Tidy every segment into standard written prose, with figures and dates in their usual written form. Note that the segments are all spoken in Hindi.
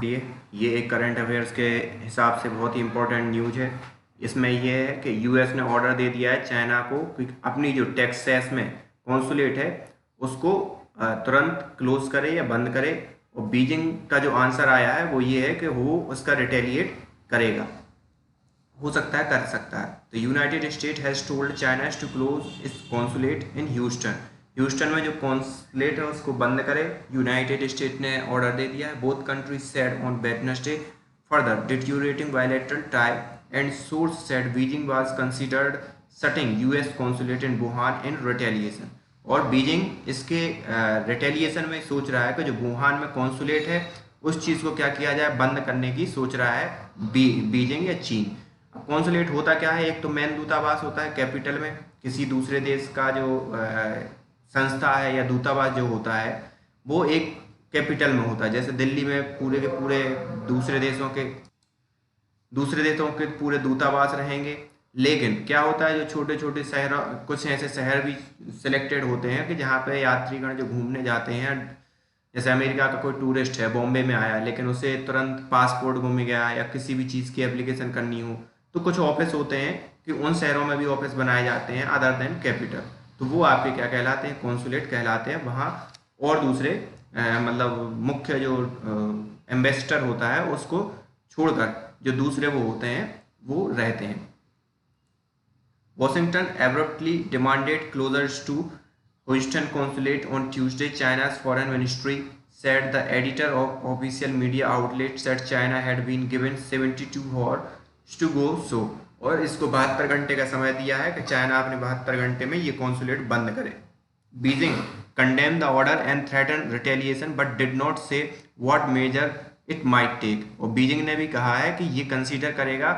सुनिए, ये एक करंट अफेयर्स के हिसाब से बहुत ही इम्पोर्टेंट न्यूज़ है। इसमें ये है कि यूएस ने ऑर्डर दे दिया है चाइना को कि अपनी जो टेक्सास में कॉन्सुलेट है उसको तुरंत क्लोज करे या बंद करे। और बीजिंग का जो आंसर आया है वो ये है कि वो उसका रिटेलिएट करेगा, हो सकता है कर सकता है। तो United State has told China to close its consulate in Houston. Houston में जो कॉन्सुलेट है उसको बंद करे, यूनाइटेड स्टेट ने ऑर्डर दे दिया है। Both countries said on Wednesday further deteriorating bilateral tie and source said Beijing was considered shutting US consulate in Wuhan in retaliation. और बीजिंग इसके रिटेलिएशन में सोच रहा है कि जो वुहान में कॉन्सुलेट है उस चीज़ को क्या किया जाए, बंद करने की सोच रहा है बीजिंग या चीन। अब कॉन्सुलेट होता क्या है, एक तो मेन दूतावास होता है कैपिटल में, किसी दूसरे देश का जो संस्था है या दूतावास जो होता है वो एक कैपिटल में होता है। जैसे दिल्ली में पूरे के पूरे दूसरे देशों के पूरे दूतावास रहेंगे। लेकिन क्या होता है, जो छोटे छोटे शहर, कुछ ऐसे शहर भी सिलेक्टेड होते हैं कि जहाँ पे यात्रीगण जो घूमने जाते हैं, जैसे अमेरिका का कोई टूरिस्ट है बॉम्बे में आया लेकिन उसे तुरंत पासपोर्ट गुम गया या किसी भी चीज़ की एप्लीकेशन करनी हो, तो कुछ ऑफिस होते हैं कि उन शहरों में भी ऑफिस बनाए जाते हैं अदर देन कैपिटल। तो वो आपके क्या कहलाते हैं, कॉन्सुलेट कहलाते हैं। वहाँ और दूसरे मतलब मुख्य जो एम्बेसडर होता है उसको छोड़कर जो दूसरे वो होते हैं वो रहते हैं। Washington abruptly demanded closures to Houston consulate on Tuesday. China's foreign ministry said the editor of official media outlet said China had been given 72 hours to go so। और इसको 72 घंटे का समय दिया है कि चाइना अपने 72 घंटे में ये कॉन्सुलेट बंद करे। Beijing condemned the order and threatened retaliation but did not say what measure it might take। और बीजिंग ने भी कहा है कि ये कंसीडर करेगा,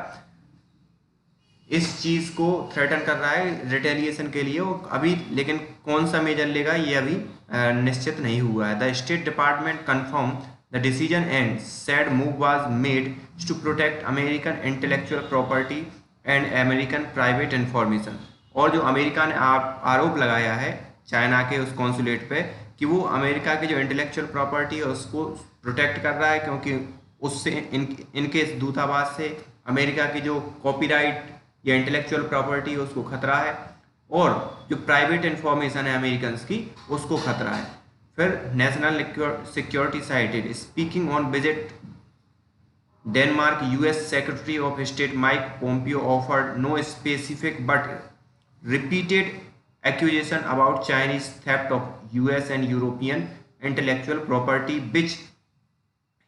इस चीज़ को थ्रेटन कर रहा है रिटेलिएशन के लिए, वो अभी लेकिन कौन सा मेजर लेगा ये अभी निश्चित नहीं हुआ है। The state department confirm the decision and said move was made to protect American intellectual property and American private information. और जो अमेरिका ने आरोप लगाया है चाइना के उस कॉन्सुलेट पे कि वो अमेरिका की जो इंटेलेक्चुअल प्रॉपर्टी है उसको प्रोटेक्ट कर रहा है, क्योंकि उससे इनके इस दूतावास से अमेरिका की जो कॉपीराइट या इंटेलेक्चुअल प्रॉपर्टी है उसको खतरा है, और जो प्राइवेट इंफॉर्मेशन है अमेरिकन की उसको खतरा है। फिर national security cited speaking on visit Denmark, US secretary of state Mike Pompeo offered no specific but repeated accusation about Chinese theft of US and European intellectual property which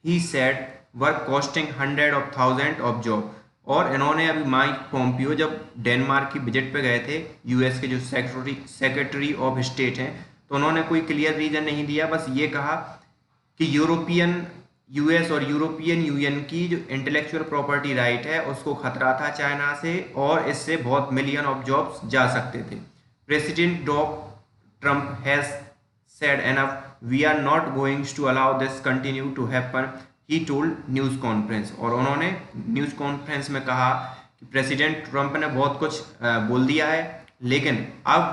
he said were costing hundreds of thousands of jobs। और इन्होंने अभी माइक पोम्पियो जब डेनमार्क की विजिट पे गए थे, यूएस के जो सेक्रेटरी ऑफ स्टेट हैं, तो उन्होंने कोई क्लियर रीजन नहीं दिया, बस ये कहा कि यूएस और यूरोपियन यूनियन की जो इंटेलेक्चुअल प्रॉपर्टी राइट है उसको खतरा था चाइना से, और इससे बहुत मिलियन ऑफ जॉब्स जा सकते थे। President Trump has said enough. We are not going to allow this continue to happen, he told news conference। और उन्होंने न्यूज़ कॉन्फ्रेंस में कहा कि प्रेसिडेंट ट्रंप ने बहुत कुछ बोल दिया है, लेकिन अब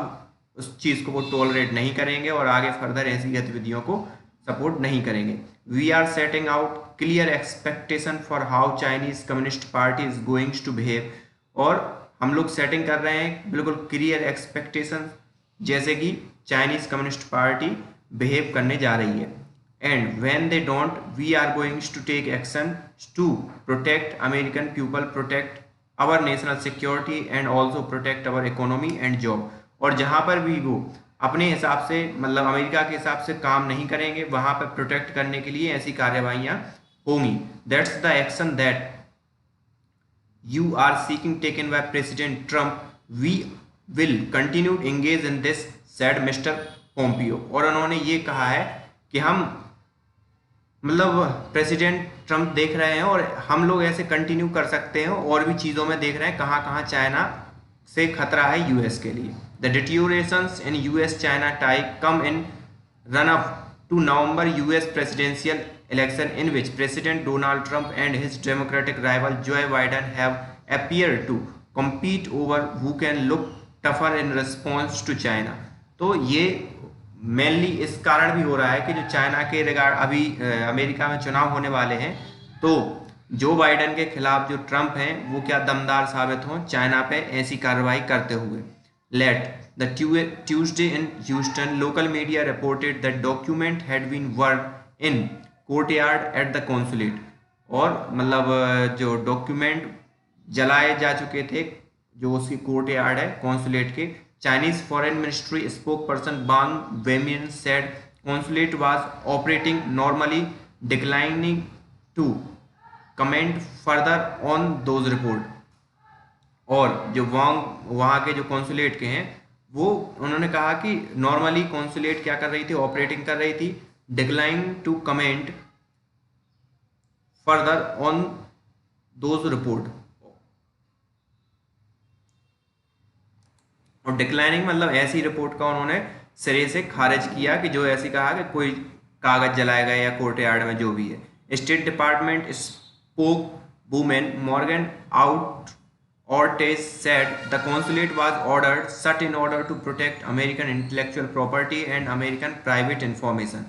उस चीज़ को वो टॉलरेट नहीं करेंगे और आगे फर्दर ऐसी गतिविधियों को सपोर्ट नहीं करेंगे। We are setting out clear expectation for how Chinese Communist Party is going to behave। और हम लोग सेटिंग कर रहे हैं बिल्कुल क्लियर एक्सपेक्टेशन जैसे कि चाइनीज कम्युनिस्ट पार्टी बिहेव करने जा रही है। And when they don't we are going to take action to protect American people, protect our national security and also protect our economy and job. और जहाँ पर भी वो अपने हिसाब से मतलब अमेरिका के हिसाब से काम नहीं करेंगे, वहाँ पर प्रोटेक्ट करने के लिए ऐसी कार्रवाइयाँ होंगी। That's the action that you are seeking taken by President Trump. We will continue to engage in this, said Mr. Pompeo। और उन्होंने ये कहा है कि हम मतलब प्रेसिडेंट ट्रंप देख रहे हैं और हम लोग ऐसे कंटिन्यू कर सकते हैं, और भी चीज़ों में देख रहे हैं कहाँ कहाँ चाइना से खतरा है यूएस के लिए। The deteriorations in US China tie come in run up to November US presidential election in which President Donald Trump and his Democratic rival Joe Biden have appeared to compete over who can look tougher in response to China। तो ये मेनली इस कारण भी हो रहा है कि जो चाइना के रिगार्ड अभी अमेरिका में चुनाव होने वाले हैं, तो जो बाइडेन के खिलाफ जो ट्रंप हैं वो क्या दमदार साबित हों चाइना पे ऐसी कार्रवाई करते हुए। Late the Tuesday in Houston local media reported that document had been work in courtyard at the consulate. और मतलब जो डॉक्यूमेंट जलाए जा चुके थे जो उसकी कोर्टयार्ड है कॉन्सुलेट के। Chinese foreign ministry spoke person बांग वेमियन said consulate was operating normally, declining to comment further on those report। और जो वहाँ के जो कॉन्सुलेट के हैं वो उन्होंने कहा कि नॉर्मली कॉन्सुलेट क्या कर रही थी, ऑपरेटिंग कर रही थी, decline to comment further on those report. और डिक्लाइनिंग मतलब ऐसी रिपोर्ट का उन्होंने सिरे से खारिज किया कि जो ऐसी कहा कि कोई कागज जलाएगा या कोर्टयार्ड में जो भी है। State department spoke women Morgan out Ortiz said the consulate was ordered shut in order to protect American intellectual property and American private information।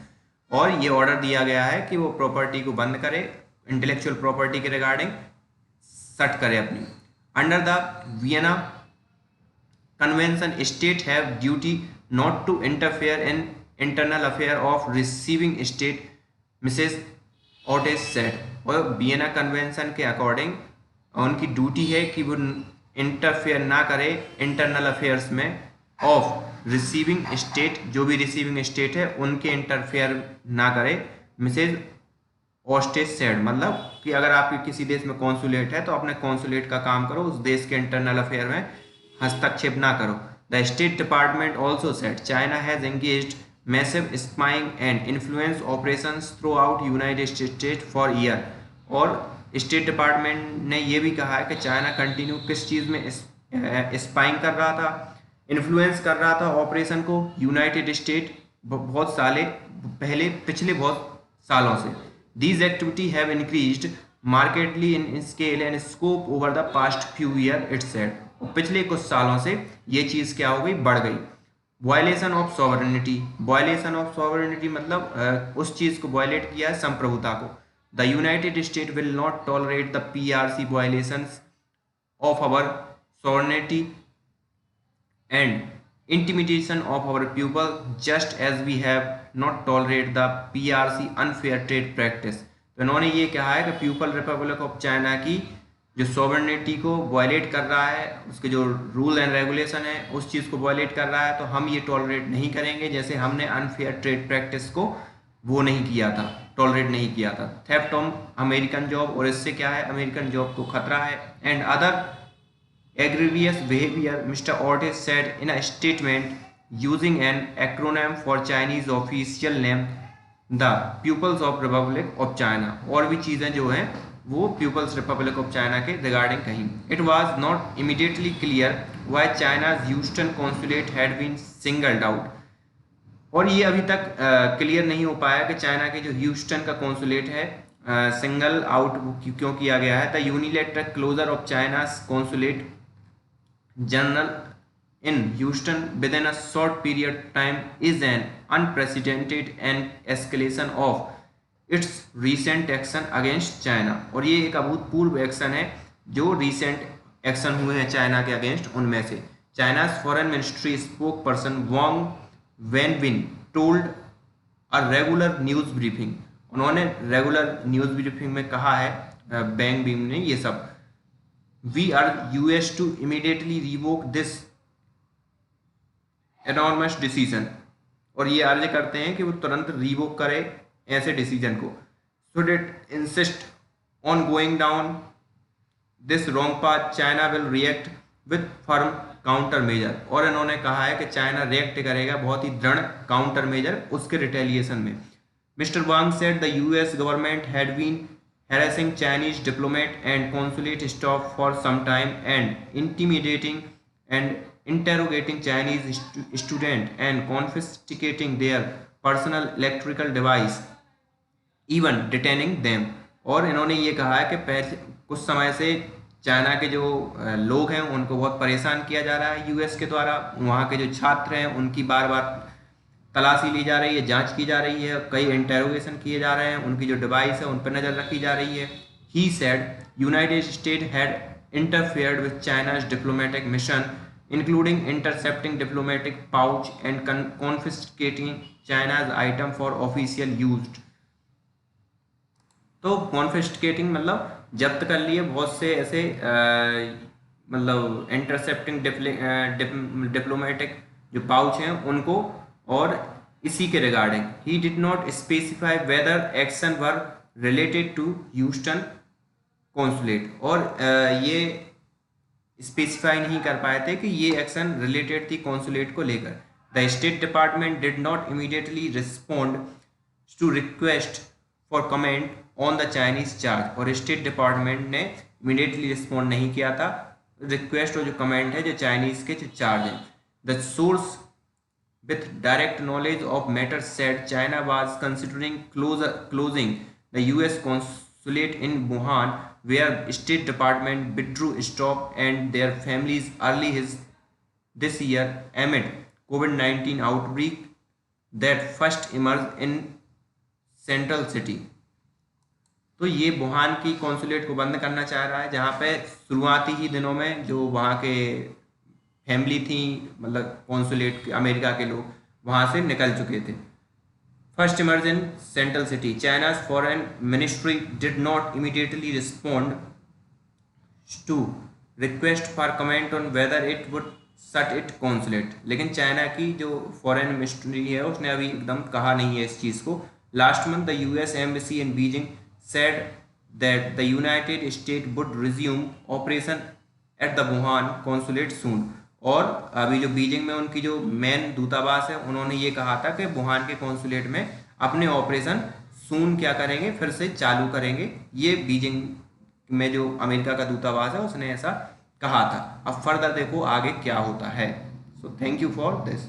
और ये ऑर्डर दिया गया है कि वो प्रॉपर्टी को बंद करे, इंटेलेक्चुअल प्रॉपर्टी के रिगार्डिंग शट करे अपनी। Under the Vienna convention state have duty not to interfere in internal affair of receiving state, Mrs Ortiz said। और वियना कन्वेंशन के अकॉर्डिंग उनकी ड्यूटी है कि वो इंटरफेयर ना करे इंटरनल अफेयर्स में ऑफ रिसीविंग स्टेट, जो भी रिसीविंग स्टेट है उनके इंटरफेयर ना करे। मिसेज ऑस्टेज सेड मतलब कि अगर आपके किसी देश में कॉन्सुलेट है तो अपने कॉन्सुलेट का काम करो, उस देश के इंटरनल अफेयर में हस्तक्षेप ना करो। The State Department also said China has engaged massive spying and influence operations throughout United States for years। और स्टेट डिपार्टमेंट ने ये भी कहा है कि चाइना कंटिन्यू किस चीज़ में स्पाइंग कर रहा था, इन्फ्लुएंस कर रहा था ऑपरेशन को यूनाइटेड स्टेट बहुत साले पहले पिछले बहुत सालों से। These activities have increased markedly in scale and scope over the past few years, it said। और पिछले कुछ सालों से ये चीज़ क्या हो गई, बढ़ गई। Violation of sovereignty, violation of sovereignty मतलब उस चीज़ को वायलेट किया है, संप्रभुता को। The United State will not tolerate the PRC violations of our sovereignty and intimidation of our people just as we have not tolerate the PRC unfair trade practice. तो इन्होंने ये कहा है कि पीपल रिपब्लिक ऑफ चाइना की जो सॉवरेनिटी को वायलेट कर रहा है, उसके जो रूल एंड रेगुलेशन है उस चीज़ को वायलेट कर रहा है, तो हम ये टॉलरेट नहीं करेंगे। जैसे हमने अनफेयर ट्रेड प्रैक्टिस को वो नहीं किया था, टॉलरेट नहीं किया था। थेफ्ट ऑफ अमेरिकन जॉब, और इससे क्या है अमेरिकन जॉब को खतरा है। And other egregious behavior, Mr. Ortiz said in a statement using an acronym for Chinese official name, the People's of Republic of China। और भी चीज़ें जो हैं वो पीपल्स रिपब्लिक ऑफ चाइना के रिगार्डिंग कहीं। It was not immediately clear why China's Houston consulate had been singled out. और ये अभी तक क्लियर नहीं हो पाया कि चाइना के जो ह्यूस्टन का कॉन्सुलेट है सिंगल आउट क्यों किया गया है। The unilateral closure of China's consulate general in Houston within a short period time is an unprecedented and escalation of its recent action against China। और ये एक अभूतपूर्व एक्शन है जो रिसेंट एक्शन हुए हैं चाइना के अगेंस्ट। उनमें से China's foreign ministry spoke person Wang Wenbin told a regular news briefing. उन्होंने रेगुलर न्यूज़ ब्रीफिंग में कहा है बैंग बीम ने ये सब, we are US to immediately revoke this enormous decision. और ये अर्ज करते हैं कि वो तुरंत रिवोक करे ऐसे डिसीजन को। Should it insist on going down this wrong path China will react with firm counter measure. और इन्होंने कहा है कि चाइना रिएक्ट करेगा बहुत ही दृढ़ काउंटर मेजर उसके रिटेलिएशन में। Mister Wang said the US government had been harassing Chinese diplomat and consulate staff for some time and intimidating and interrogating Chinese students and confiscating their personal electrical device, even detaining them। और इन्होंने ये कहा है कि पहले कुछ समय से चाइना के जो लोग हैं उनको बहुत परेशान किया जा रहा है US के द्वारा। वहाँ के जो छात्र हैं उनकी बार बार तलाशी ली जा रही है, जांच की जा रही है, कई इंटेरोगेशन किए जा रहे हैं, उनकी जो डिवाइस है उन पर नज़र रखी जा रही है। He said United state had interfered with China's diplomatic mission, including intercepting diplomatic pouch and confiscating China's item for official use। तो कॉन्फिस्केटिंग मतलब जब्त कर लिए बहुत से ऐसे मतलब इंटरसेप्टिंग डिप्लोमेटिक जो पाउच हैं उनको, और इसी के regarding he did not specify whether action were related to Houston consulate, और ये स्पेसिफाई नहीं कर पाए थे कि ये एक्शन रिलेटेड थी कॉन्सुलेट को लेकर। The state department did not immediately respond to request for comment on the Chinese charge, और स्टेट डिपार्टमेंट ने इमीडिएटली रिस्पॉन्ड नहीं किया था रिक्वेस्ट और जो कमेंट है जो चाइनीज के जो चार्ज हैं। The source with direct knowledge of matters said China was considering closing the US consulate in Wuhan, where State Department withdrew staff and their families early this year amid COVID-19 outbreak that first emerged in Central City। तो ये वुहान की कॉन्सुलेट को बंद करना चाह रहा है, जहाँ पे शुरुआती ही दिनों में जो वहाँ के फैमिली थी, मतलब कॉन्सुलेट के अमेरिका के लोग वहाँ से निकल चुके थे। First emerge in central city, China's foreign ministry did not immediately respond to request for comment on whether it would shut it consulate, लेकिन चाइना की जो फॉरेन मिनिस्ट्री है उसने अभी एकदम कहा नहीं है इस चीज़ को। Last month the US embassy in Beijing said that the United State would resume operation at the Wuhan consulate soon, और अभी जो बीजिंग में उनकी जो मेन दूतावास है उन्होंने ये कहा था कि वुहान के कॉन्सुलेट में अपने ऑपरेशन सून क्या करेंगे, फिर से चालू करेंगे। ये बीजिंग में जो अमेरिका का दूतावास है उसने ऐसा कहा था। अब फर्दर देखो आगे क्या होता है। So thank you for this.